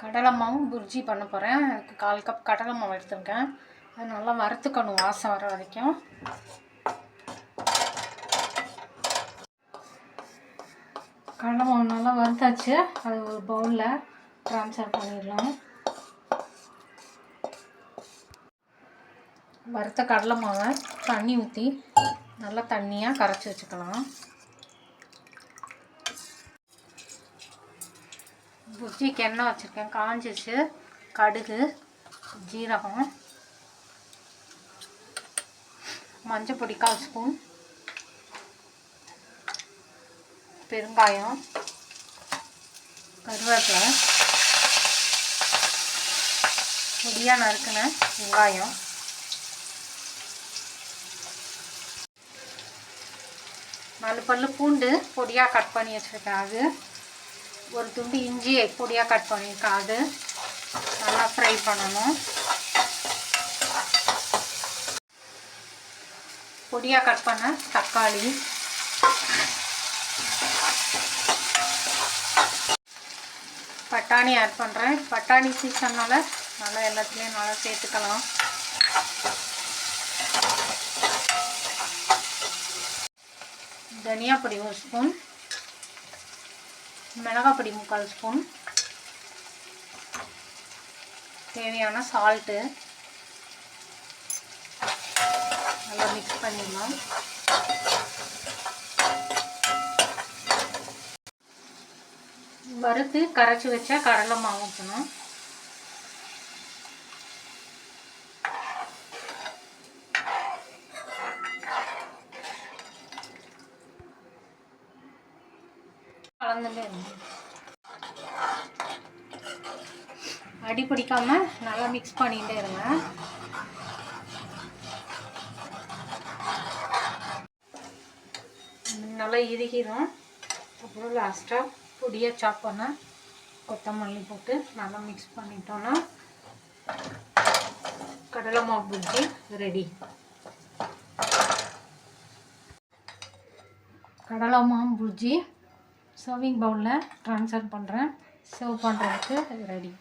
கடலை மாவும் புர்ஜி பண்ண போகிறேன். அதுக்கு 1/4 கப் கடலை மாவு எடுத்துருக்கேன். அது நல்லா வறுத்துக்கணும் வாசம் வர வரைக்கும். கடலை மாவு நல்லா வறுத்தாச்சு. அது ஒரு பவுலில் ட்ரான்ஸ்ஃபர் பண்ணிடலாம். வறுத்த கடலை மாவை தண்ணி ஊற்றி நல்லா தண்ணியாக கரைச்சி வச்சுக்கலாம். புர்ஜிக்கு எண்ணெய் வச்சுருக்கேன், காஞ்சிச்சு. கடுகு, ஜீரகம், மஞ்சள் பொடி 1/4 ஸ்பூன், பெருங்காயம், கருவேப்பிலை, பொடியாக நறுக்கின வெங்காயம், நாலு பல்லு பூண்டு பொடியாக கட் பண்ணி வச்சுருக்கேன். அது ஒரு துண்டு இஞ்சி பொடியாக கட் பண்ணியிருக்கேன். அது நல்லா ஃப்ரை பண்ணணும். பொடியாக கட் பண்ண தக்காளி, பட்டாணி ஆட் பண்ணுறேன். பட்டாணி சீசனால் நல்லா எல்லாத்துலேயும் நல்லா சேர்த்துக்கலாம். தனியா பொடி 1 ஸ்பூன், மிளகாய் பொடி 3/4 ஸ்பூன், தேவையான சால்ட்டு நல்லா மிக்ஸ் பண்ணிடலாம். வறுத்து கரைச்சி வச்ச கடலை மாவு ஊற்றணும். கலந்துட்டே இருங்க. அடி பிடிக்காம நல்லா மிக்ஸ் பண்ணிகிட்டே இருங்க. நல்லா இறுகிடும். அப்புறம் லாஸ்ட்டாக பொடியாக சாப் பண்ண கொத்தமல்லி போட்டு நல்லா மிக்ஸ் பண்ணிட்டோன்னா கடலை மாவு புர்ஜி ரெடி. கடலை மாவு புர்ஜி சர்விங் பவுலில் ட்ரான்ஸ்ஃபர் பண்ணுறேன். சர்வ் பண்ணுறதுக்கு ரெடி.